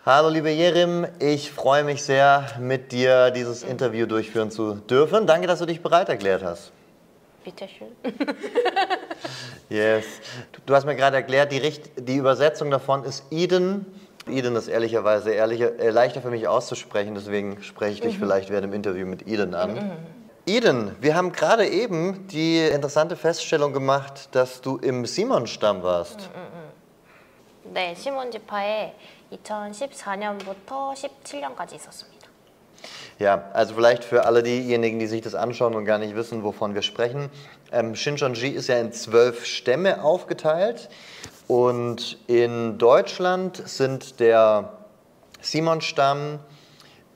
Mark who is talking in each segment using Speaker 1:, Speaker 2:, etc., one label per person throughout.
Speaker 1: Hallo liebe Yerim, ich freue mich sehr, mit dir dieses Interview durchführen zu dürfen. Danke, dass du dich bereit erklärt hast.
Speaker 2: Bitte schön.
Speaker 1: Yes. Du hast mir gerade erklärt, die Übersetzung davon ist Eden. Eden ist ehrlicherweise leichter für mich auszusprechen, deswegen spreche ich dich vielleicht während dem Interview mit Eden an. Eden, wir haben gerade eben die interessante Feststellung gemacht, dass du im Simon-Stamm warst.
Speaker 2: 네, 시몬 지파에 2014년부터 17년까지 있었습니다.
Speaker 1: Ja, also vielleicht für alle diejenigen, die sich das anschauen und gar nicht wissen, wovon wir sprechen. Shincheonji ist ja in 12 Stämme aufgeteilt und in Deutschland sind der Simon-Stamm,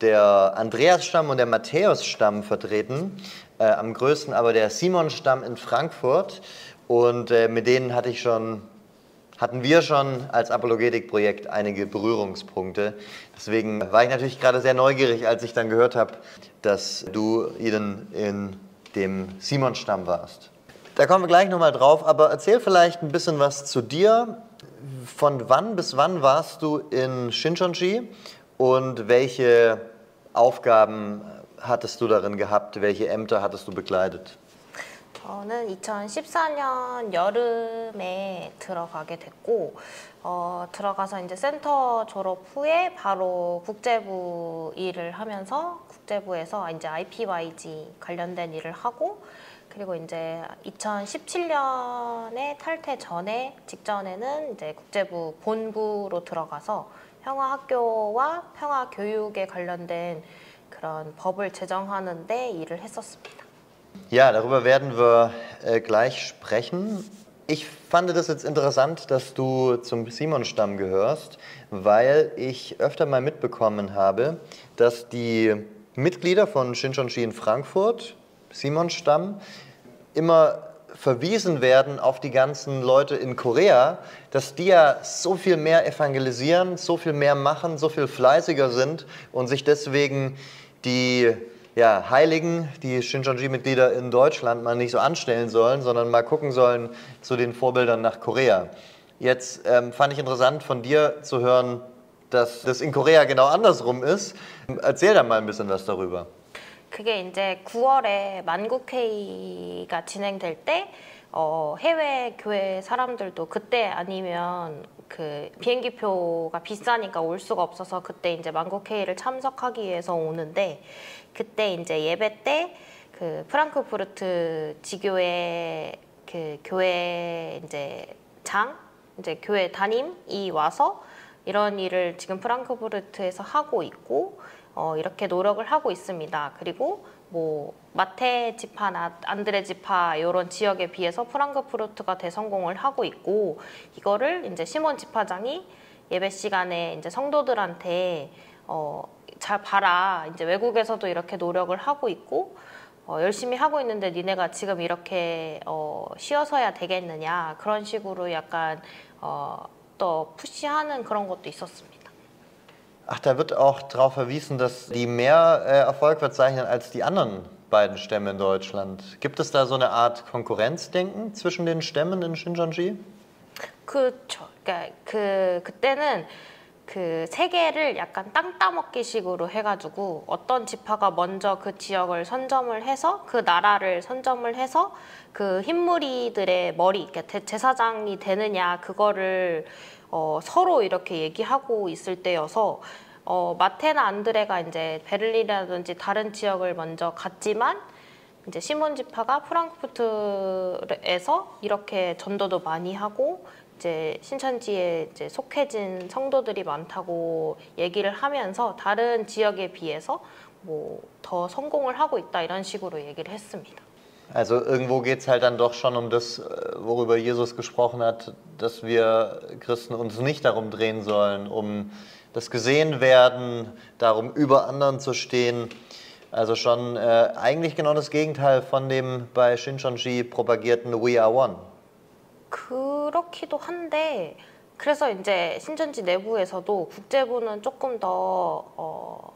Speaker 1: der Andreas-Stamm und der Matthäus-Stamm vertreten. Am größten aber der Simon-Stamm in Frankfurt und mit denen hatten wir schon als Apologetik-Projekt einige Berührungspunkte. Deswegen war ich natürlich gerade sehr neugierig, als ich dann gehört habe, dass du in dem Simon-Stamm warst. Da kommen wir gleich nochmal drauf, aber erzähl vielleicht ein bisschen was zu dir. Von wann bis wann warst du in Shincheonji und welche Aufgaben hattest du darin gehabt, welche Ämter hattest du bekleidet?
Speaker 2: 저는 2014년 여름에 들어가게 됐고 들어가서 이제 센터 졸업 후에 바로 국제부 일을 하면서 국제부에서 이제 IPYG 관련된 일을 하고 그리고 이제 2017년에 탈퇴 직전에는 이제 국제부 본부로 들어가서 평화학교와 평화교육에 관련된 그런 법을 제정하는 데 일을 했었습니다.
Speaker 1: Ja, darüber werden wir gleich sprechen. Ich fand das jetzt interessant, dass du zum Simon-Stamm gehörst, weil ich öfter mal mitbekommen habe, dass die Mitglieder von Shincheonji in Frankfurt, Simon-Stamm, immer verwiesen werden auf die ganzen Leute in Korea, dass die ja so viel mehr evangelisieren, so viel mehr machen, so viel fleißiger sind und sich deswegen die Heiligen, die Shincheonji-Mitglieder in Deutschland mal nicht so anstellen sollen, sondern mal gucken sollen zu den Vorbildern nach Korea. Jetzt fand ich interessant von dir zu hören, dass das in Korea genau andersrum ist. Erzähl da mal ein bisschen was darüber.
Speaker 2: 그게 이제 9월에 만국회의가 진행될 때 해외 교회 사람들도 그때 아니면 그 비행기표가 비싸니까 올 수가 없어서 그때 이제 만국회의를 참석하기 위해서 오는데 그때 이제 예배 때 그 프랑크푸르트 지교회 그 교회 이제 교회 담임이 와서 이런 일을 지금 프랑크푸르트에서 하고 있고 이렇게 노력을 하고 있습니다. 그리고 뭐 마테 지파나 안드레 지파 이런 지역에 비해서 프랑크푸르트가 대성공을 하고 있고 이거를 이제 시몬 지파장이 예배 시간에 이제 성도들한테 잘 봐라. 이제 외국에서도 이렇게 노력을 하고 있고 열심히 하고 있는데 니네가 지금 이렇게 쉬어서야 되겠느냐 그런 식으로 약간 또 푸시하는 그런 것도 있었습니다.
Speaker 1: Ach, da wird auch darauf verwiesen, dass die mehr Erfolg verzeichnen als die anderen beiden Stämme in Deutschland. Gibt es da so eine Art Konkurrenzdenken zwischen den Stämmen in Shincheonji?
Speaker 2: 그렇죠. 그러니까 그때는 그 세계를 약간 땅 따먹기식으로 해가지고 어떤 지파가 먼저 그 지역을 선점을 해서 그 나라를 선점을 해서 그 흰무리들의 머리, 그러니까 제사장이 되느냐 그거를 서로 이렇게 얘기하고 있을 때여서 마테나 안드레가 이제 베를린이라든지 다른 지역을 먼저 갔지만 이제 시몬 지파가 프랑크푸르트에서 이렇게 전도도 많이 하고 이제 신천지에 이제 속해진 성도들이 많다고 얘기를 하면서 다른 지역에 비해서 뭐 더 성공을 하고 있다 이런 식으로 얘기를 했습니다.
Speaker 1: Also irgendwo geht es halt dann doch schon um das, worüber Jesus gesprochen hat, dass wir Christen uns nicht darum drehen sollen, um das Gesehenwerden, darum über anderen zu stehen. Also schon eigentlich genau das Gegenteil von dem bei Shincheonji propagierten We Are One.
Speaker 2: 그렇기도 한데 그래서 이제 신천지 내부에서도 국제부는 조금 더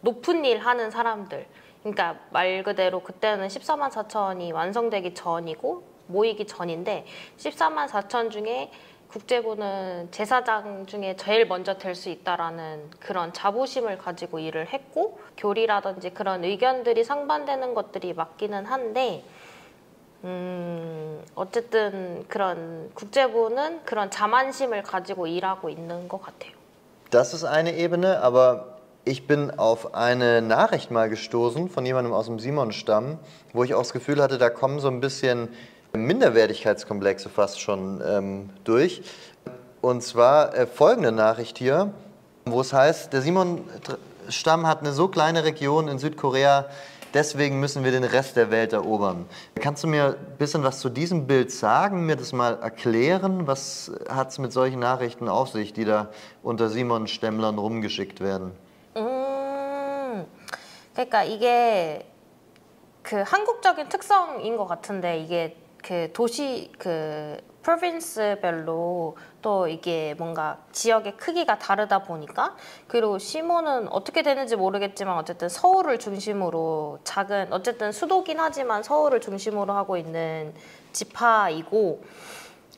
Speaker 2: 높은 일 하는 사람들 그러니까 말 그대로 그때는 14만 4천이 완성되기 전이고 모이기 전인데 14만 4천 중에 국제부는 제사장 중에 제일 먼저 될 수 있다라는 그런 자부심을 가지고 일을 했고 교리라든지 그런 의견들이 상반되는 것들이 맞기는 한데 어쨌든 그런 국제부는 그런 자만심을 가지고 일하고 있는 것 같아요.
Speaker 1: Das ist eine Ebene, aber ich bin auf eine Nachricht mal gestoßen von jemandem aus dem Simon-Stamm, wo ich auch das Gefühl hatte, da kommen so ein bisschen Minderwertigkeitskomplexe fast schon durch. Und zwar folgende Nachricht hier, wo es heißt, der Simon-Stamm hat eine so kleine Region in Südkorea, deswegen müssen wir den Rest der Welt erobern. Kannst du mir ein bisschen was zu diesem Bild sagen, mir das mal erklären? Was hat es mit solchen Nachrichten auf sich, die da unter Simon-Stämmlern rumgeschickt werden?
Speaker 2: 그러니까 이게 그 한국적인 특성인 것 같은데 이게 그 도시 그 프로빈스별로 또 이게 뭔가 지역의 크기가 다르다 보니까 그리고 시몬은 어떻게 되는지 모르겠지만 어쨌든 서울을 중심으로 작은 어쨌든 수도긴 하지만 서울을 중심으로 하고 있는 지파이고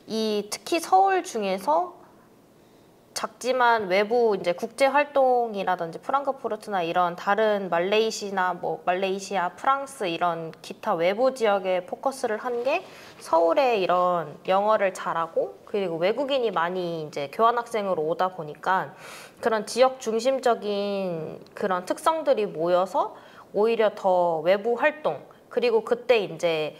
Speaker 2: 이 특히 서울 중에서 작지만 외부 이제 국제 활동이라든지 프랑크푸르트나 이런 다른 말레이시아, 프랑스 이런 기타 외부 지역에 포커스를 한 게 서울에 이런 영어를 잘하고 그리고 외국인이 많이 이제 교환학생으로 오다 보니까 그런 지역 중심적인 그런 특성들이 모여서 오히려 더 외부 활동 그리고 그때 이제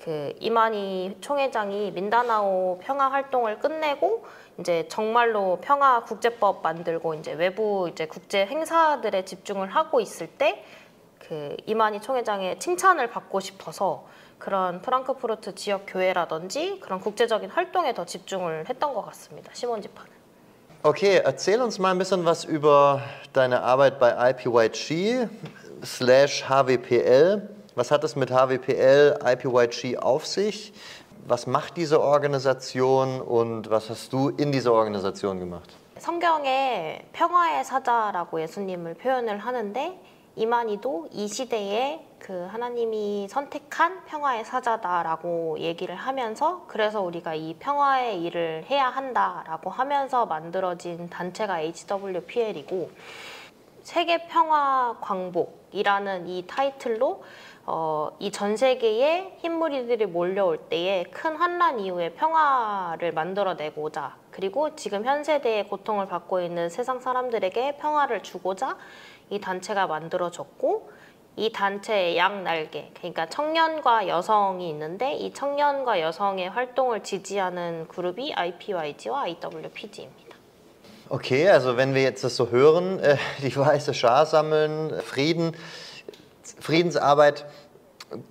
Speaker 2: 그 이만희 총회장이 민다나오 평화 활동을 끝내고 이제 정말로 평화 국제법 만들고 이제 외부 이제 국제 행사들에 집중을 하고 있을 때 그 이만희 총회장의 칭찬을 받고 싶어서 그런 프랑크푸르트 지역 교회라든지 그런 국제적인 활동에 더 집중을 했던 것 같습니다. 시몬 지파는.
Speaker 1: Okay, erzähl uns mal ein bisschen was über deine Arbeit bei IPYG/HWPL. Was hat es mit HWPL, IPYG auf sich? Was macht diese Organisation und was hast du in dieser Organisation gemacht?
Speaker 2: 성경에 평화의 사자라고 예수님을 표현을 하는데 이만희도 이 시대에 그 하나님이 선택한 평화의 사자다라고 얘기를 하면서 그래서 우리가 이 평화의 일을 해야 한다라고 하면서 만들어진 단체가 HWPL이고 세계 평화 광복이라는 이 타이틀로 이 전 세계에 흰무리들이 몰려올 때에 큰 환란 이후에 평화를 만들어내고자 그리고 지금 현 세대의 고통을 받고 있는 세상 사람들에게 평화를 주고자 이 단체가 만들어졌고 이 단체의 양날개, 그러니까 청년과 여성이 있는데 이 청년과 여성의 활동을 지지하는 그룹이 IPYG와 IWPG입니다.
Speaker 1: Okay, also wenn wir jetzt das so hören, die weiße Schar sammeln, Friedensarbeit,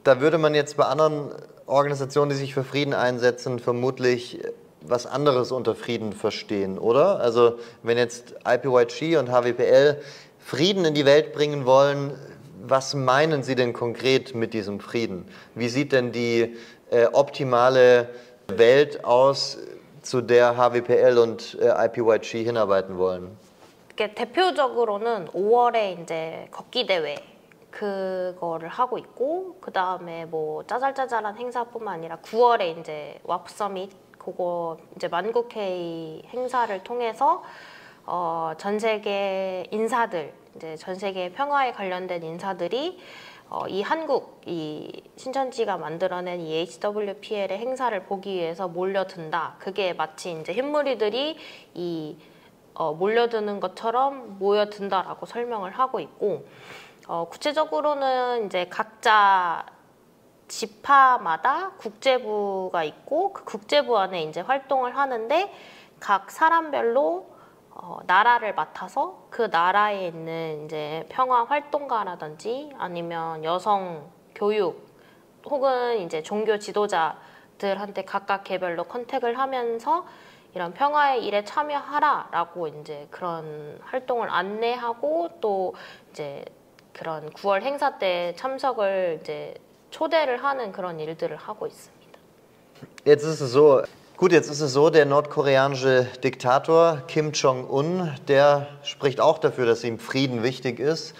Speaker 1: da würde man jetzt bei anderen Organisationen, die sich für Frieden einsetzen, vermutlich was anderes unter Frieden verstehen, oder? Also wenn jetzt IPYG und HWPL Frieden in die Welt bringen wollen, was meinen Sie denn konkret mit diesem Frieden? Wie sieht denn die optimale Welt aus, zu der HWPL und IPYG hinarbeiten wollen?
Speaker 2: 대표적으로는 5월에 이제 걷기 대회 그거를 하고 있고 그 다음에 뭐 짜잘짜잘한 행사뿐만 아니라 9월에 이제 와프 서밋 그거 이제 만국회의 행사를 통해서 전 세계 인사들 이제 전 세계 평화에 관련된 인사들이 이 한국 이 신천지가 만들어낸 이 HWPL의 행사를 보기 위해서 몰려든다. 그게 마치 이제 흰무리들이 이 몰려드는 것처럼 모여든다라고 설명을 하고 있고 구체적으로는 이제 각자 지파마다 국제부가 있고 그 국제부 안에 이제 활동을 하는데 각 사람별로 나라를 맡아서 그 나라에 있는 이제 평화 활동가라든지 아니면 여성 교육 혹은 이제 종교 지도자들한테 각각 개별로 컨택을 하면서 이런 평화의 일에 참여하라라고 이제 그런 활동을 안내하고 또 이제 그런 9월 행사 때 참석을 이제 초대를 하는 그런 일들을 하고 있습니다.
Speaker 1: Jetzt ist es so. Gut, jetzt ist es so, der nordkoreanische Diktator Kim Jong-un, der spricht auch dafür, dass ihm Frieden wichtig ist.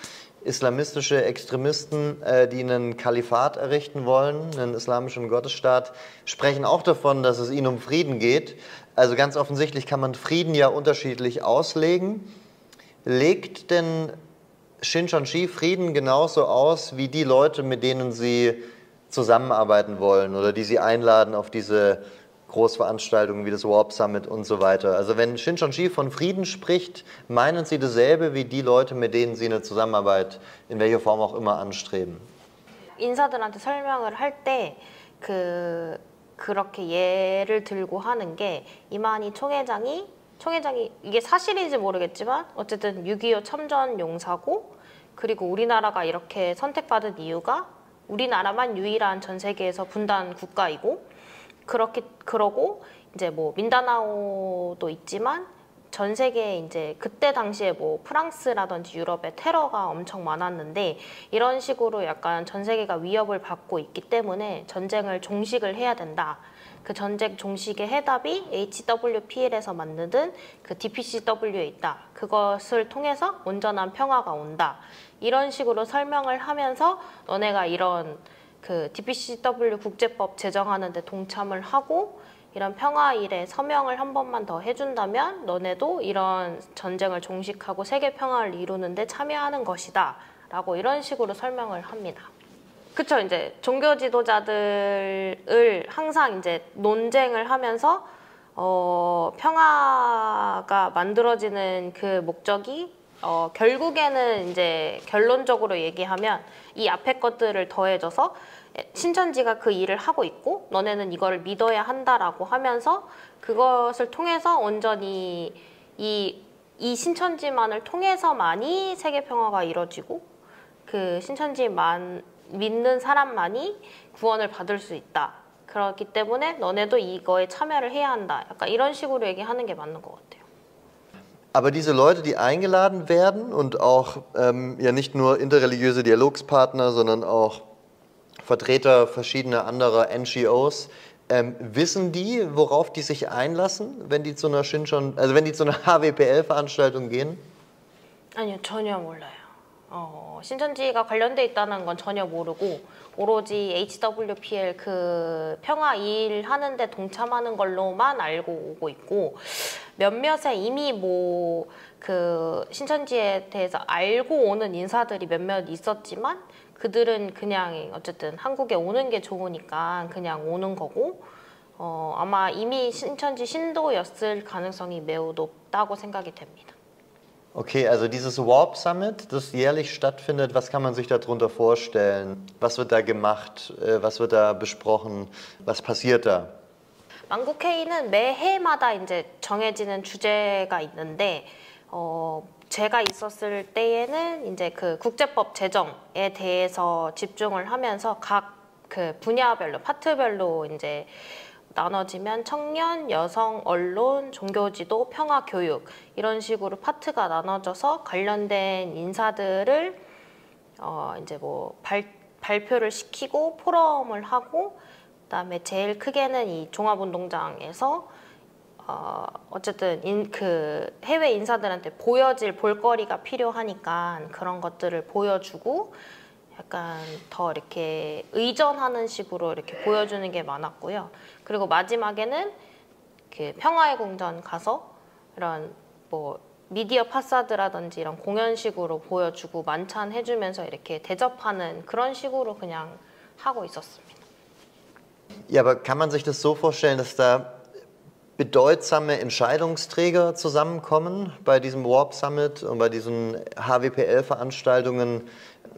Speaker 1: islamistische Extremisten, die einen Kalifat errichten wollen, einen islamischen Gottesstaat, sprechen auch davon, dass es ihnen um Frieden geht. Also ganz offensichtlich kann man Frieden ja unterschiedlich auslegen. Legt denn Shincheonji Frieden genauso aus wie die Leute, mit denen sie zusammenarbeiten wollen oder die sie einladen auf diese Großveranstaltungen wie das Warp Summit und so weiter? Also wenn Shincheonji von Frieden spricht, meinen Sie dasselbe wie die Leute, mit denen Sie eine Zusammenarbeit in welcher Form auch immer anstreben?
Speaker 2: 인사들한테 설명을 할 때 그렇게 예를 들고 하는 게 이만희 총회장이 이게 사실인지 모르겠지만 어쨌든 6.25 참전 용사고 그리고 우리나라가 이렇게 선택받은 이유가 우리나라만 유일한 전 세계에서 분단 국가이고 그러고 이제 뭐 민다나오도 있지만 전 세계에 이제 그때 당시에 뭐 프랑스라든지 유럽의 테러가 엄청 많았는데 이런 식으로 약간 전 세계가 위협을 받고 있기 때문에 전쟁을 종식을 해야 된다. 그 전쟁 종식의 해답이 HWPL에서 만드는 그 DPCW에 있다. 그것을 통해서 온전한 평화가 온다. 이런 식으로 설명을 하면서 너네가 이런 그 DPCW 국제법 제정하는 데 동참을 하고 이런 평화 일에 서명을 한 번만 더 해준다면 너네도 이런 전쟁을 종식하고 세계 평화를 이루는 데 참여하는 것이다 라고 이런 식으로 설명을 합니다. 그쵸, 이제 종교 지도자들을 항상 이제 논쟁을 하면서 평화가 만들어지는 그 목적이 결국에는 이제 결론적으로 얘기하면 이 앞에 것들을 더해줘서 신천지가 그 일을 하고 있고 너네는 이거를 믿어야 한다라고 하면서 그것을 통해서 온전히 이 신천지만을 통해서만이 세계 평화가 이루어지고 그 신천지만 믿는 사람만이 구원을 받을 수 있다. 그렇기 때문에 너네도 이거에 참여를 해야 한다. 약간 이런 식으로 얘기하는 게 맞는 것 같아요.
Speaker 1: Aber diese Leute, die eingeladen werden und auch ja nicht nur interreligiöse Dialogspartner, sondern auch Vertreter verschiedener anderer NGOs, wissen die, worauf die sich einlassen, wenn die zu einer wenn die zu einer HWPL-Veranstaltung gehen?
Speaker 2: 아니요, 전혀 몰라요. 신천지가 관련돼 있다는 건 전혀 모르고 오로지 HWPL 그 평화 일 하는데 동참하는 걸로만 알고 오고 있고 몇몇의 이미 뭐 그 신천지에 대해서 알고 오는 인사들이 몇몇 있었지만 그들은 그냥 어쨌든 한국에 오는 게 좋으니까 그냥 오는 거고 아마 이미 신천지 신도였을 가능성이 매우 높다고 생각이 됩니다.
Speaker 1: Okay, also dieses Warp Summit, das jährlich stattfindet, was kann man sich darunter vorstellen? Was wird da gemacht? Was wird da besprochen? Was passiert da?
Speaker 2: 만국회의는 매해마다 이제 정해지는 주제가 있는데 제가 있었을 때에는 이제 그 국제법 제정에 대해서 집중을 하면서 각 그 분야별로 파트별로 이제 나눠지면 청년, 여성, 언론, 종교지도, 평화교육 이런 식으로 파트가 나눠져서 관련된 인사들을 이제 뭐 발표를 시키고 포럼을 하고 그다음에 제일 크게는 이 종합운동장에서 어쨌든 그 해외 인사들한테 보여질 볼거리가 필요하니까 그런 것들을 보여주고 약간 더 이렇게 의전하는 식으로 이렇게 보여주는 게 많았고요. 그리고 마지막에는 그 평화의 궁전 가서 이런 뭐 미디어 파사드라든지 이런 공연식으로 보여주고 만찬해주면서 이렇게 대접하는 그런 식으로 그냥 하고 있었습니다.
Speaker 1: Ja, aber kann man sich das so vorstellen, dass da bedeutsame Entscheidungsträger zusammenkommen bei diesem Warp Summit und bei diesen HWPL-Veranstaltungen,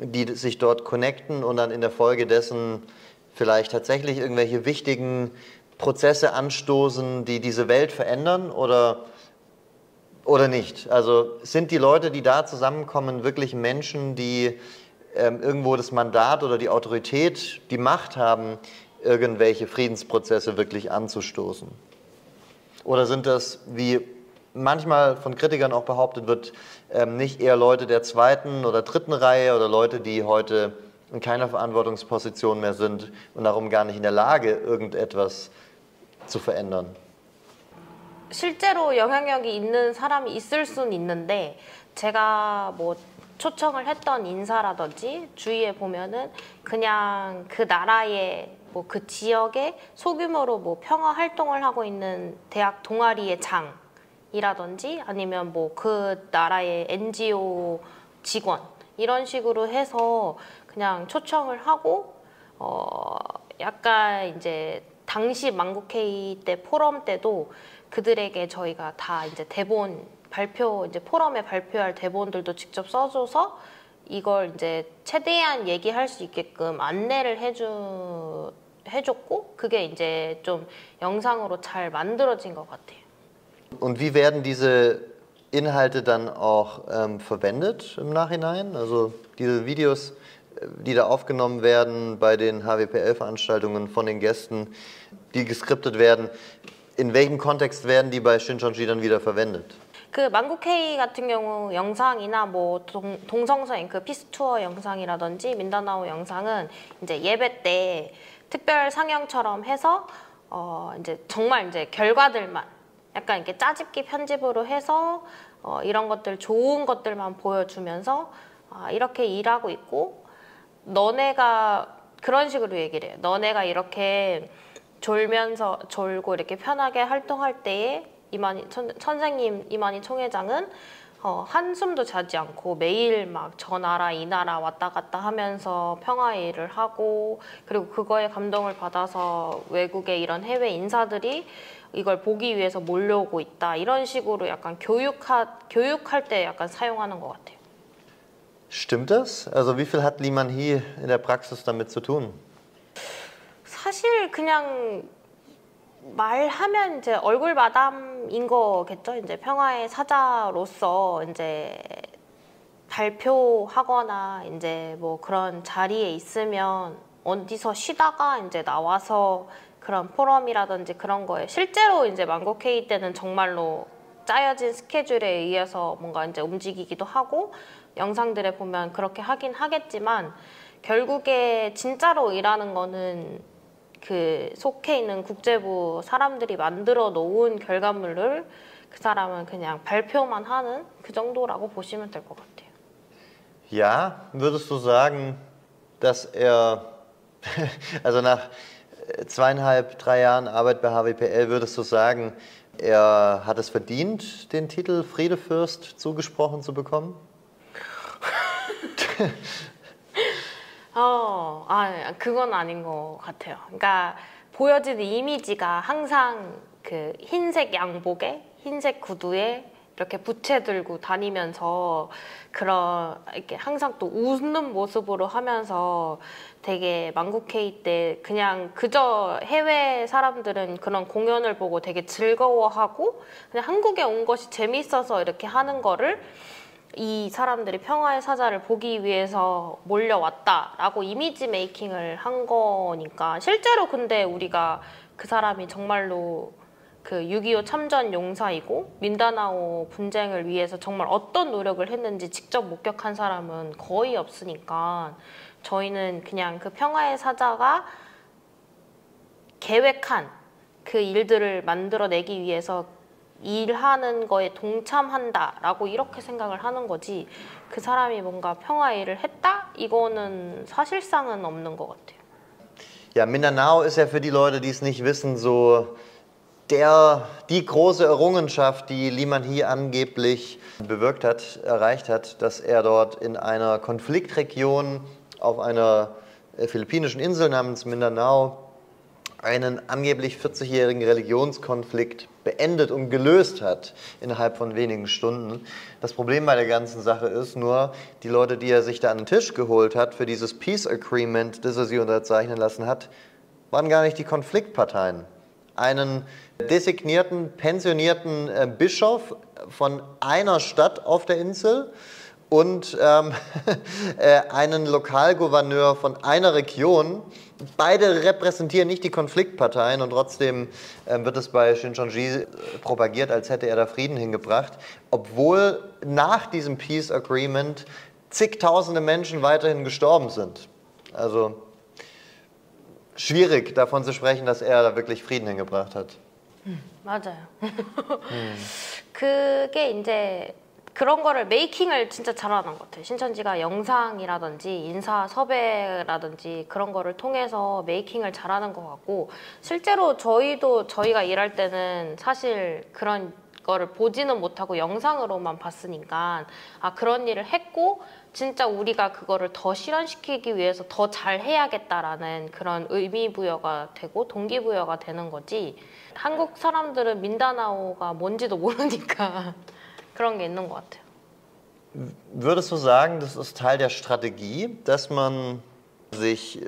Speaker 1: die sich dort connecten und dann in der Folge dessen vielleicht tatsächlich irgendwelche wichtigen Prozesse anstoßen, die diese Welt verändern oder nicht? Also sind die Leute, die da zusammenkommen, wirklich Menschen, die irgendwo das Mandat oder die Autorität, die Macht haben, irgendwelche Friedensprozesse wirklich anzustoßen? Oder sind das, wie manchmal von Kritikern auch behauptet wird, nicht eher Leute der zweiten oder dritten Reihe oder Leute, die heute in keiner Verantwortungsposition mehr sind und darum gar nicht in der Lage, irgendetwas zu verändern?
Speaker 2: 실제로 영향력이 있는 사람이 있을 수는 있는데 제가 뭐 초청을 했던 인사라든지 주위에 보면은 그냥 그 나라의 뭐 그 지역에 소규모로 뭐 평화 활동을 하고 있는 대학 동아리의 장이라든지 아니면 뭐 그 나라의 NGO 직원 이런 식으로 해서 그냥 초청을 하고 약간 이제 당시 만국회의 때 포럼 때도 그들에게 저희가 다 이제 대본 발표 이제 포럼에 발표할 대본들도 직접 써줘서 이걸 이제 최대한 얘기할 수 있게끔 안내를 해줬고 그게 이제 좀 영상으로 잘 만들어진 것 같아요.
Speaker 1: Und wie werden diese Inhalte dann auch verwendet im Nachhinein? Also diese Videos, die da aufgenommen werden bei den HWPL-Veranstaltungen von den Gästen, die geskriptet werden, in welchem Kontext werden die bei Shincheonji dann wieder verwendet?
Speaker 2: 그 만국회의 같은 경우 영상이나 뭐 동성서행 그 피스 투어 영상이라든지 민다나오 영상은 이제 예배 때 특별 상영처럼 해서 이제 정말 이제 결과들만 약간 이렇게 짜집기 편집으로 해서 이런 것들 좋은 것들만 보여주면서 이렇게 일하고 있고 너네가 그런 식으로 얘기를 해요. 너네가 이렇게 졸고 이렇게 편하게 활동할 때에 선생님 이만희 총회장은 한숨도 자지 않고 매일 막 저 나라 이 나라 왔다 갔다 하면서 평화 일을 하고 그리고 그거에 감동을 받아서 외국의 이런 해외 인사들이 이걸 보기 위해서 몰려오고 있다 이런 식으로 약간 교육할 때 약간 사용하는 것 같아요.
Speaker 1: Stimmt das? Also wie viel hat Lee Man-hee in der Praxis damit zu tun?
Speaker 2: 사실 그냥 말하면 이제 얼굴 마담인 거겠죠. 이제 평화의 사자로서 이제 발표하거나 이제 뭐 그런 자리에 있으면 어디서 쉬다가 이제 나와서 그런 포럼이라든지 그런 거에 실제로 이제 만국회의 때는 정말로 짜여진 스케줄에 의해서 뭔가 이제 움직이기도 하고 영상들에 보면 그렇게 하긴 하겠지만 결국에 진짜로 일하는 거는 그 속해 있는 국제부 사람들이 만들어 놓은 결과물을 그 사람은 그냥 발표만 하는 그 정도라고 보시면 될 것 같아요.
Speaker 1: Ja, würdest du sagen, dass also nach 2,5, 3 Jahren Arbeit bei HWPL, würdest du sagen, er hat es verdient, den Titel Friedefürst zugesprochen zu bekommen?
Speaker 2: 그건 아닌 것 같아요. 그러니까 보여지는 이미지가 항상 그 흰색 양복에 흰색 구두에 이렇게 부채 들고 다니면서 그런 이렇게 항상 또 웃는 모습으로 하면서 되게 만국회의 때 그냥 그저 해외 사람들은 그런 공연을 보고 되게 즐거워하고 그냥 한국에 온 것이 재밌어서 이렇게 하는 거를 이 사람들이 평화의 사자를 보기 위해서 몰려왔다라고 이미지 메이킹을 한 거니까 실제로 근데 우리가 그 사람이 정말로 그 6.25 참전 용사이고 민다나오 분쟁을 위해서 정말 어떤 노력을 했는지 직접 목격한 사람은 거의 없으니까 저희는 그냥 그 평화의 사자가 계획한 그 일들을 만들어내기 위해서 일하는 거에 동참한다라고 이렇게 생각을 하는 거지 그 사람이 뭔가 평화 일을 했다? 이거는 사실상은 없는 것 같아요.
Speaker 1: Ja, Mindanao ist ja für die Leute, die es nicht wissen, so die große Errungenschaft, die Lee Man-hee angeblich bewirkt hat, erreicht hat, dass er dort in einer Konfliktregion auf einer philippinischen Insel namens Mindanao einen angeblich 40-jährigen Religionskonflikt beendet und gelöst hat innerhalb von wenigen Stunden. Das Problem bei der ganzen Sache ist nur, die Leute, die er sich da an den Tisch geholt hat für dieses Peace Agreement, das er sich unterzeichnen lassen hat, waren gar nicht die Konfliktparteien. Einen designierten, pensionierten Bischof von einer Stadt auf der Insel und einen Lokalgouverneur von einer Region. Beide repräsentieren nicht die Konfliktparteien und trotzdem wird es bei Shincheonji propagiert, als hätte er da Frieden hingebracht, obwohl nach diesem Peace Agreement zigtausende Menschen weiterhin gestorben sind. Also schwierig davon zu sprechen, dass er da wirklich Frieden hingebracht hat.
Speaker 2: 맞아요. 그게 이제 그런 거를 메이킹을 진짜 잘하는 것 같아요. 신천지가 영상이라든지 인사 섭외라든지 그런 거를 통해서 메이킹을 잘하는 것 같고 실제로 저희가 일할 때는 사실 그런 거를 보지는 못하고 영상으로만 봤으니까 아 그런 일을 했고 진짜 우리가 그거를 더 실현시키기 위해서 더 잘해야겠다라는 그런 의미부여가 되고 동기부여가 되는 거지 한국 사람들은 민다나오가 뭔지도 모르니까 그런 게 있는 것 같아요.
Speaker 1: Würdest du sagen, das ist Teil der Strategie, dass man sich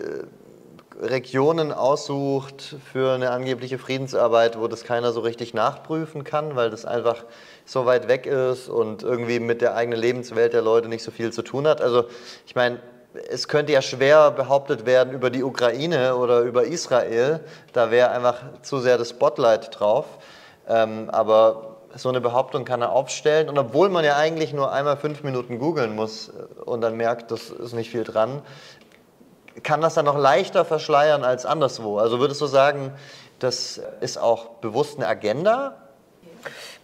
Speaker 1: Regionen aussucht für eine angebliche Friedensarbeit, wo das keiner so richtig nachprüfen kann, weil das einfach so weit weg ist und irgendwie mit der eigenen Lebenswelt der Leute nicht so viel zu tun hat? Also ich meine, es könnte ja schwer behauptet werden über die Ukraine oder über Israel, da wäre einfach zu sehr das Spotlight drauf, aber so eine Behauptung kann er aufstellen und obwohl man ja eigentlich nur einmal 5 Minuten googeln muss und dann merkt, das ist nicht viel dran, kann das dann noch leichter verschleiern als anderswo. Also würdest du sagen, das ist auch bewusst eine Agenda?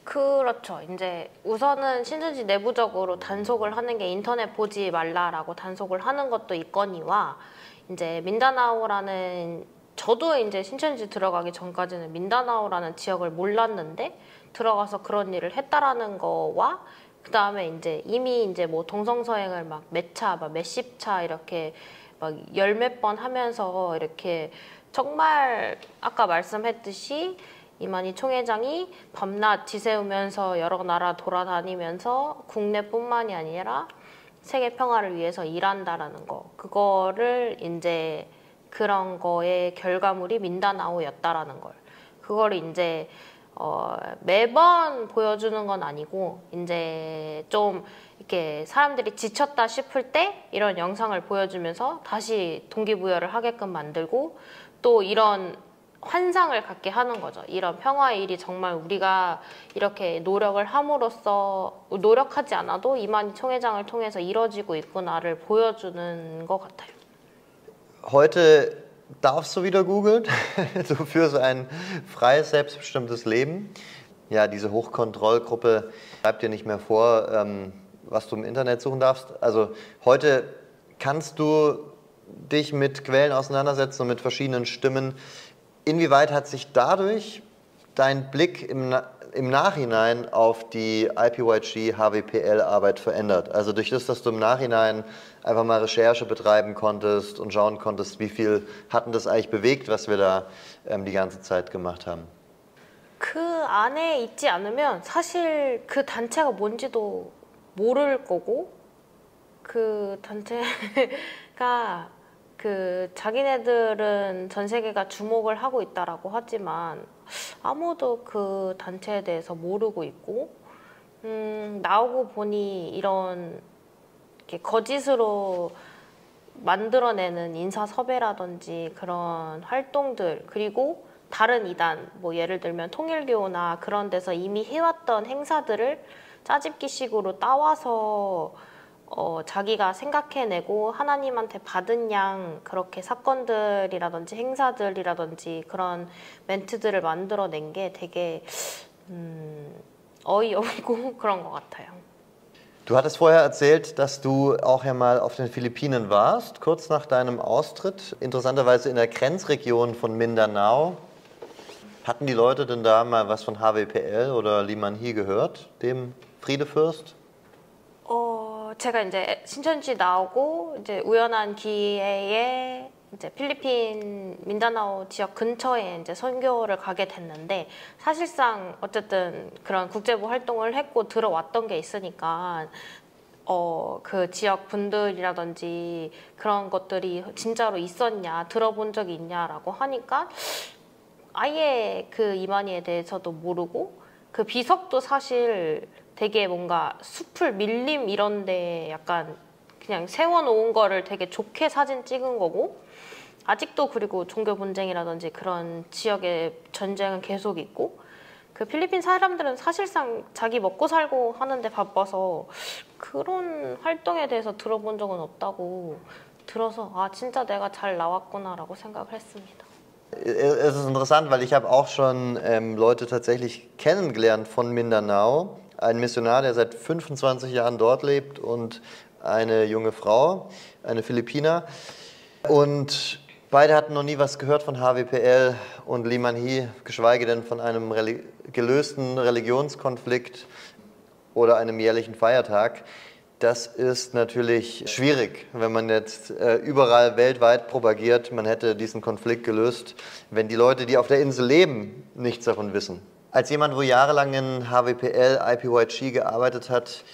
Speaker 2: 그렇죠. 이제 우선은 신천지 내부적으로 단속을 하는 게 인터넷 보지 말라라고 단속을 하는 것도 있거니와 이제 민다나오라는 저도 이제 신천지 들어가기 전까지는 민다나오라는 지역을 몰랐는데 들어가서 그런 일을 했다라는 거와 그 다음에 이제 이미 이제 뭐 동성서행을 막 몇 차, 막 몇십 차 이렇게 막 열 몇 번 하면서 이렇게 정말 아까 말씀했듯이 이만희 총회장이 밤낮 지새우면서 여러 나라 돌아다니면서 국내뿐만이 아니라 세계 평화를 위해서 일한다라는 거 그거를 이제 그런 거의 결과물이 민다나오였다라는 걸 그거를 이제 매번 보여주는 건 아니고 이제 좀 이렇게 사람들이 지쳤다 싶을 때 이런 영상을 보여주면서 다시 동기부여를 하게끔 만들고 또 이런 환상을 갖게 하는 거죠. 이런 평화의 일이 정말 우리가 이렇게 노력을 함으로써 노력하지 않아도 이만희 총회장을 통해서 이뤄지고 있구나를 보여주는 것 같아요.
Speaker 1: Heute darfst du wieder googeln, du führst ein freies, selbstbestimmtes Leben. Ja, diese Hochkontrollgruppe schreibt dir nicht mehr vor, was du im Internet suchen darfst. Also heute kannst du dich mit Quellen auseinandersetzen und mit verschiedenen Stimmen. Inwieweit hat sich dadurch dein Blick im Nachhinein auf die IPYG-HWPL-Arbeit verändert? Also durch das, dass du im Nachhinein einfach mal Recherche betreiben konntest und schauen konntest, wie viel hatten das eigentlich bewegt, was wir da die ganze Zeit gemacht haben?
Speaker 2: 그 안에 있지 않으면 사실 그 단체가 뭔지도 모를 거고 그 단체가 그 자기네들은 전 세계가 주목을 하고 있다라고 하지만 아무도 그 단체에 대해서 모르고 있고 나오고 보니 이런 이렇게 거짓으로 만들어내는 인사 섭외라든지 그런 활동들 그리고 다른 이단 뭐 예를 들면 통일교나 그런 데서 이미 해왔던 행사들을 짜집기식으로 따와서 자기가 생각해내고 하나님한테 받은 양 그렇게 사건들이라든지 행사들이라든지 그런 멘트들을 만들어낸 게 되게 어이없고 그런 것 같아요.
Speaker 1: Du hattest vorher erzählt, dass du auch ja mal auf den Philippinen warst, kurz nach deinem Austritt, interessanterweise in der Grenzregion von Mindanao. Hatten die Leute denn da mal was von HWPL oder Lee Man-hee gehört, dem Friedefürst?
Speaker 2: 제가 이제 신천지 나오고 이제 우연한 기회에 이제 필리핀 민다나오 지역 근처에 이제 선교를 가게 됐는데 사실상 어쨌든 그런 국제부 활동을 했고 들어왔던 게 있으니까 그 지역 분들이라든지 그런 것들이 진짜로 있었냐 들어본 적이 있냐라고 하니까 아예 그 이만희에 대해서도 모르고 그 비석도 사실 되게 뭔가 숲을 밀림 이런데 약간 그냥 세워놓은 거를 되게 좋게 사진 찍은 거고 아직도 그리고 종교 분쟁이라든지 그런 지역의 전쟁은 계속 있고 그 필리핀 사람들은 사실상 자기 먹고 살고 하는데 바빠서 그런 활동에 대해서 들어본 적은 없다고 들어서 아 진짜 내가 잘 나왔구나라고 생각을 했습니다.
Speaker 1: Es ist interessant, weil ich habe auch schon Leute tatsächlich kennengelernt von Mindanao ein Missionar, der seit 25 Jahren dort lebt und eine junge Frau, eine Philippiner. Und beide hatten noch nie was gehört von HWPL und Lee Man-hee, geschweige denn von einem gelösten Religionskonflikt oder einem jährlichen Feiertag. Das ist natürlich schwierig, wenn man jetzt überall weltweit propagiert, man hätte diesen Konflikt gelöst, wenn die Leute, die auf der Insel leben, nichts davon wissen. Als jemand, wo jahrelang in HWPL, IPYG gearbeitet hat,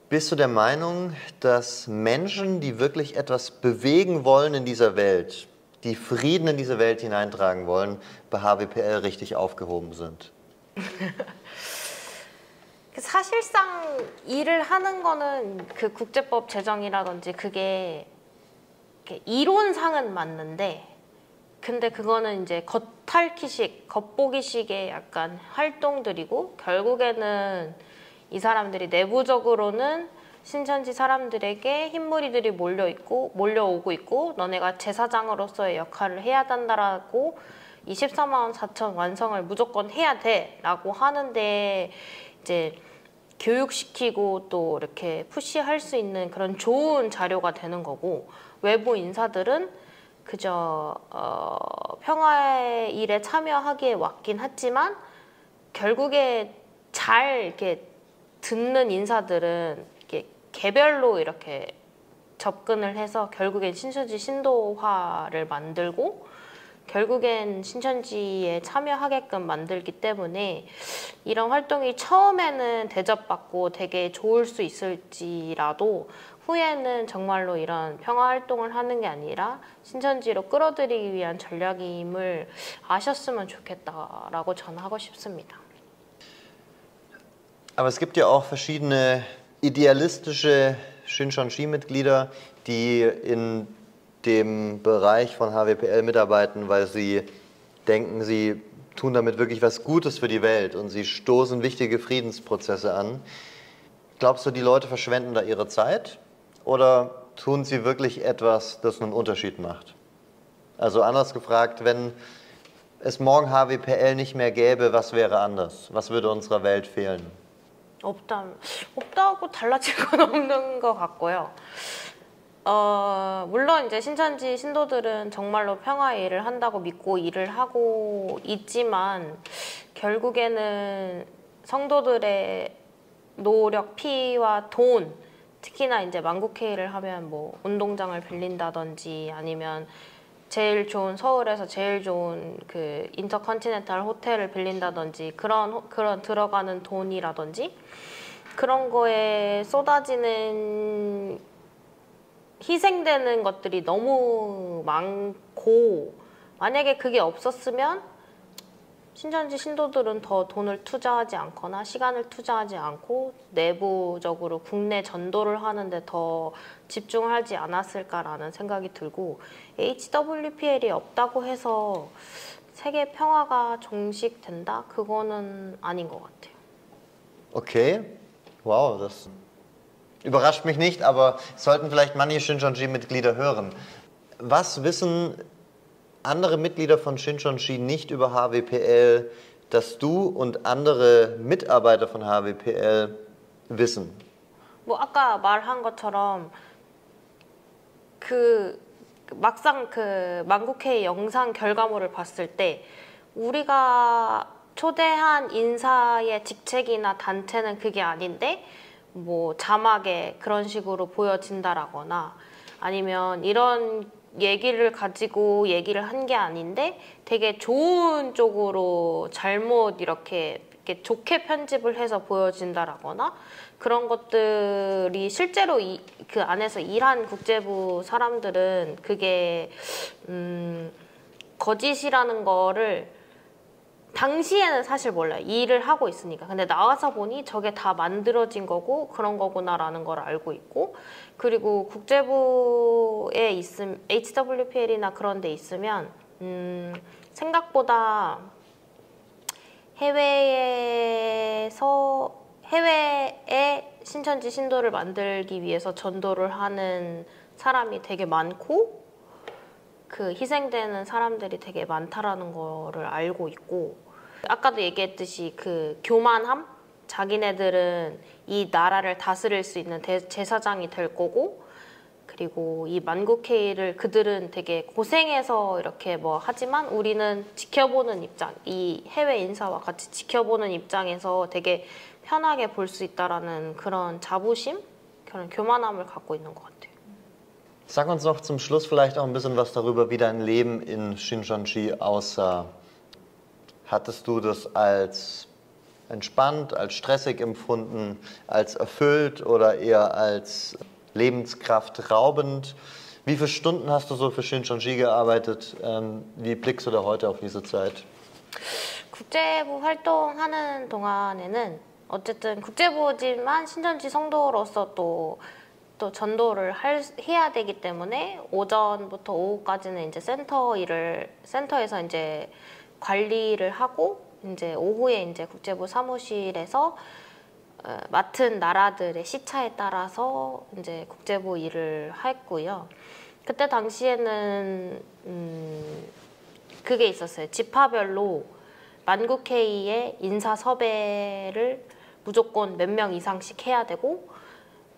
Speaker 1: bist du der Meinung, dass Menschen, die wirklich etwas bewegen wollen in dieser Welt, die Frieden in diese Welt hineintragen wollen, bei HWPL richtig aufgehoben sind?
Speaker 2: 사실상 일을 하는 거는 그 국제법 제정이라든지 그게 이론상은 맞는데, 근데 그거는 이제 겉핥기식, 겉보기식의 약간 활동들이고, 결국에는 이 사람들이 내부적으로는 신천지 사람들에게 흰무리들이 몰려오고 있고, 너네가 제사장으로서의 역할을 해야 된다라고 24만 4천 완성을 무조건 해야 돼 라고 하는데, 이제 교육시키고 또 이렇게 푸시할 수 있는 그런 좋은 자료가 되는 거고, 외부 인사들은 그저 평화의 일에 참여하기에 왔긴 했지만 결국에 잘 이렇게 듣는 인사들은 이렇게 개별로 이렇게 접근을 해서 결국엔 신천지 신도화를 만들고 결국엔 신천지에 참여하게끔 만들기 때문에 이런 활동이 처음에는 대접받고 되게 좋을 수 있을지라도 후에는 정말로 이런 평화 활동을 하는 게 아니라 신천지로 끌어들이기 위한 전략임을 아셨으면 좋겠다라고 저는 하고 싶습니다.
Speaker 1: Aber es gibt ja auch verschiedene idealistische Shincheonji-Mitglieder, die in dem Bereich von HWPL mitarbeiten, weil sie denken, sie tun damit wirklich was Gutes für die Welt und sie stoßen wichtige Friedensprozesse an. Glaubst du, die Leute verschwenden da ihre Zeit oder tun sie wirklich etwas, das einen Unterschied macht? Also anders gefragt, wenn es morgen HWPL nicht mehr gäbe, was wäre anders? Was würde unserer Welt fehlen?
Speaker 2: 없다고 달라질 건 없는 것 같고요. 물론 이제 신천지 신도들은 정말로 평화의 일을 한다고 믿고 일을 하고 있지만 결국에는 성도들의 노력, 피와 돈, 특히나 이제 만국회의를 하면 뭐 운동장을 빌린다든지 아니면 제일 좋은 서울에서 제일 좋은 그 인터컨티넨탈 호텔을 빌린다든지 그런 들어가는 돈이라든지 그런 거에 쏟아지는 희생되는 것들이 너무 많고 만약에 그게 없었으면 신천지 신도들은 더 돈을 투자하지 않거나 시간을 투자하지 않고 내부적으로 국내 전도를 하는데 더 집중하지 않았을까라는 생각이 들고 HWPL이 없다고 해서 세계 평화가 종식된다? 그거는 아닌 것 같아요.
Speaker 1: Okay, wow, das überrascht mich nicht, aber sollten vielleicht manche Shincheonji-Mitglieder hören. Was wissen andere Mitglieder von Shincheonji nicht über HWPL, dass du und andere Mitarbeiter von HWPL wissen?
Speaker 2: 뭐 아까 말한 것처럼 막상 그 만국회의 영상 결과물을 봤을 때 우리가 초대한 인사의 직책이나 단체는 그게 아닌데 뭐 자막에 그런 식으로 보여진다라거나 아니면 이런 얘기를 가지고 얘기를 한 게 아닌데 되게 좋은 쪽으로 잘못 이렇게 좋게 편집을 해서 보여진다라거나 그런 것들이 실제로 그 안에서 일한 국제부 사람들은 그게 거짓이라는 거를 당시에는 사실 몰라요. 일을 하고 있으니까. 근데 나와서 보니 저게 다 만들어진 거고 그런 거구나라는 걸 알고 있고 그리고 국제부에 HWPL이나 그런 데 있으면 생각보다 해외에 신천지 신도를 만들기 위해서 전도를 하는 사람이 되게 많고 그 희생되는 사람들이 되게 많다라는 거를 알고 있고 아까도 얘기했듯이 그 교만함? 자기네들은 이 나라를 다스릴 수 있는 제사장이 될 거고, 그리고 이 만국회의를 그들은 되게 고생해서 이렇게 뭐 하지만 우리는 지켜보는 입장, 이 해외 인사와 같이 지켜보는 입장에서 되게 편하게 볼 수 있다라는 그런 자부심, 그런 교만함을 갖고 있는 것 같아요.
Speaker 1: Sag uns noch zum Schluss vielleicht auch ein bisschen was darüber, wie dein Leben in Shincheonji aussah. Hattest du das als entspannt, als stressig empfunden, als erfüllt oder eher als lebenskraftraubend? Wie viele Stunden hast du so für Shincheonji gearbeitet? Wie blickst du da heute auf diese Zeit?
Speaker 2: 국제부 활동하는 동안에는 어쨌든 국제부지만 신천지 성도로서 또 전도를 해야 되기 때문에 오전부터 오후까지는 이제 센터에서 이제 관리를 하고 이제 오후에 이제 국제부 사무실에서 맡은 나라들의 시차에 따라서 이제 국제부 일을 했고요. 그때 당시에는 그게 있었어요. 지파별로 만국회의의 인사 섭외를 무조건 몇 명 이상씩 해야 되고,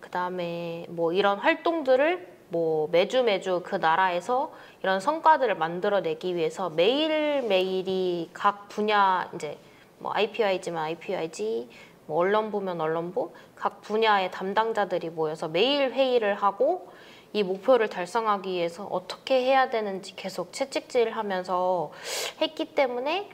Speaker 2: 그 다음에 뭐 이런 활동들을 뭐 매주 그 나라에서 이런 성과들을 만들어내기 위해서 매일매일이 각 분야 이제 뭐 IPIG면 IPIG, 뭐 언론부면 언론부, 각 분야의 담당자들이 모여서 매일 회의를 하고 이 목표를 달성하기 위해서 어떻게 해야 되는지 계속 채찍질을 하면서 했기 때문에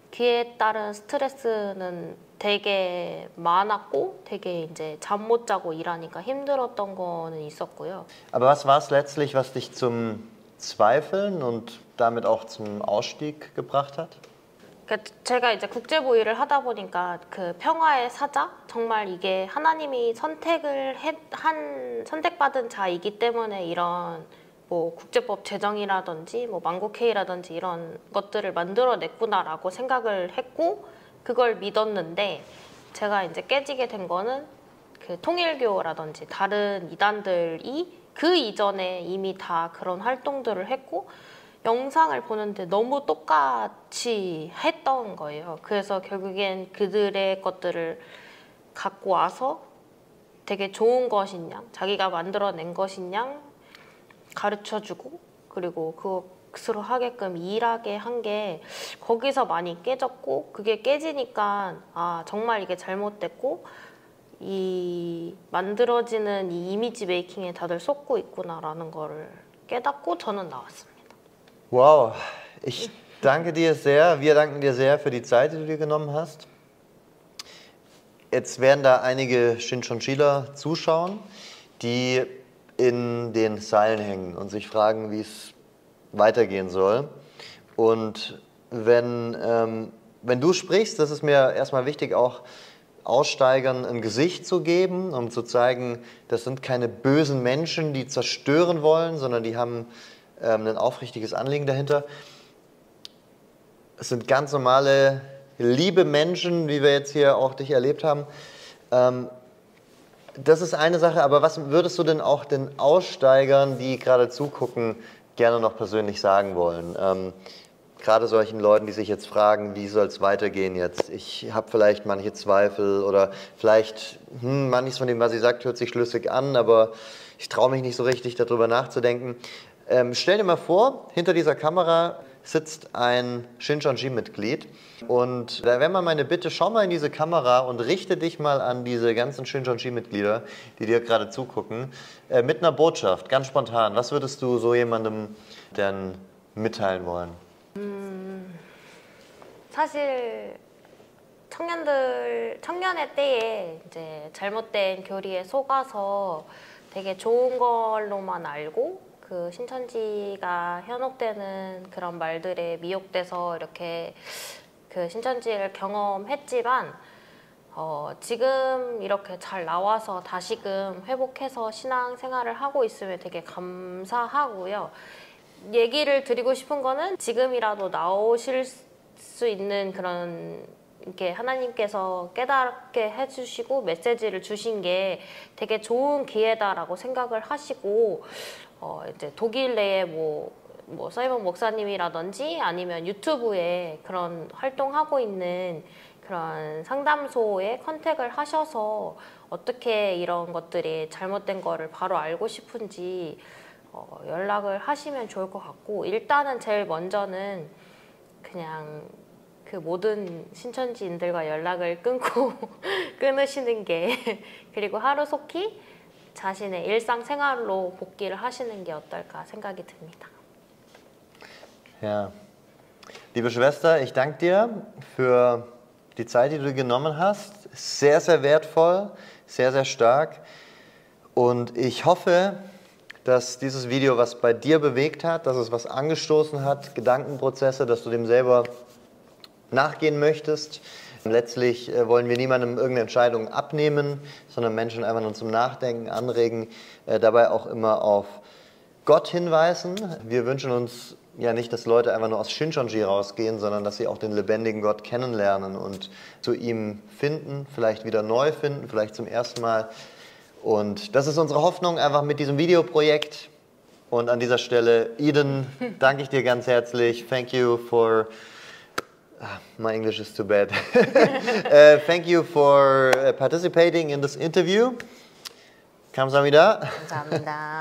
Speaker 2: 그에 따른 스트레스는 되게 많았고 되게 이제 잠 못 자고 일하니까 힘들었던 거는 있었고요.
Speaker 1: Aber was war es letztlich, was dich zum Zweifeln und damit auch zum Ausstieg gebracht hat?
Speaker 2: 그러니까 제가 이제 국제부 일을 하다 보니까 그 평화의 사자, 정말 이게 하나님이 선택받은 자이기 때문에 이런 뭐 국제법 제정이라든지 뭐 만국회의라든지 이런 것들을 만들어냈구나라고 생각을 했고 그걸 믿었는데, 제가 이제 깨지게 된 거는 그 통일교라든지 다른 이단들이 그 이전에 이미 다 그런 활동들을 했고 영상을 보는데 너무 똑같이 했던 거예요. 그래서 결국엔 그들의 것들을 갖고 와서 되게 좋은 것인 양, 자기가 만들어낸 것인 양 가르쳐주고, 그리고 그것으로 하게끔 일하게 한 게 거기서 많이 깨졌고, 그게 깨지니까 아 정말 이게 잘못됐고 이 만들어지는 이 이미지 메이킹에 다들 속고 있구나라는 거를 깨닫고 저는 나왔습니다.
Speaker 1: Wow, ich danke dir sehr, wir danken dir sehr für die Zeit, die du dir genommen hast. Jetzt werden da einige Shincheonjiler zuschauen, die in den Seilen hängen und sich fragen, wie es weitergehen soll. Und wenn du sprichst, das ist mir erstmal wichtig, auch Aussteigern ein Gesicht zu geben, um zu zeigen, das sind keine bösen Menschen, die zerstören wollen, sondern die haben ein aufrichtiges Anliegen dahinter. Es sind ganz normale, liebe Menschen, wie wir jetzt hier auch dich erlebt haben. Das ist eine Sache, aber was würdest du denn auch den Aussteigern, die gerade zugucken, gerne noch persönlich sagen wollen? Gerade solchen Leuten, die sich jetzt fragen, wie soll es weitergehen jetzt? Ich habe vielleicht manche Zweifel oder vielleicht, manches von dem, was sie sagt, hört sich schlüssig an, aber ich traue mich nicht so richtig, darüber nachzudenken. Stell dir mal vor, hinter dieser Kamera sitzt ein Shincheonji-Mitglied und da wäre mal meine Bitte, schau mal in diese Kamera und richte dich mal an diese ganzen Shincheonji-Mitglieder, die dir gerade zugucken, mit einer Botschaft, ganz spontan. Was würdest du so jemandem denn mitteilen wollen?
Speaker 2: 사실 청년의 때에 이제 잘못된 교리에 속아서 되게 좋은 걸로만 알고 그 신천지가 현혹되는 그런 말들에 미혹돼서 이렇게 그 신천지를 경험했지만 지금 이렇게 잘 나와서 다시금 회복해서 신앙생활을 하고 있으면 되게 감사하고요. 얘기를 드리고 싶은 거는 지금이라도 나오실 수 있는 그런 이렇게 하나님께서 깨닫게 해주시고 메시지를 주신 게 되게 좋은 기회다라고 생각을 하시고 이제 독일 내에 뭐 사이먼 목사님이라든지 아니면 유튜브에 그런 활동하고 있는 그런 상담소에 컨택을 하셔서 어떻게 이런 것들이 잘못된 거를 바로 알고 싶은지 연락을 하시면 좋을 것 같고, 일단은 제일 먼저는 그냥 그 모든 신천지인들과 연락을 끊고 끊으시는 게 그리고 하루속히 자신의 일상생활로 복귀를 하시는 게 어떨까 생각이 듭니다.
Speaker 1: Ja. Liebe Schwester, ich danke dir für die Zeit, die du genommen hast. Sehr, sehr wertvoll, sehr, sehr stark. Und ich hoffe, dass dieses Video was bei dir bewegt hat, dass es was angestoßen hat, Gedankenprozesse, dass du dem selber nachgehen möchtest. Letztlich wollen wir niemandem irgendeine Entscheidung abnehmen, sondern Menschen einfach nur zum Nachdenken anregen, dabei auch immer auf Gott hinweisen. Wir wünschen uns ja nicht, dass Leute einfach nur aus Shincheonji rausgehen, sondern dass sie auch den lebendigen Gott kennenlernen und zu ihm finden, vielleicht wieder neu finden, vielleicht zum ersten Mal. Und das ist unsere Hoffnung einfach mit diesem Videoprojekt. Und an dieser Stelle, Eden, danke ich dir ganz herzlich. Thank you for... My English is too bad. Thank you for participating in this interview. 감사합니다.
Speaker 2: 감사합니다.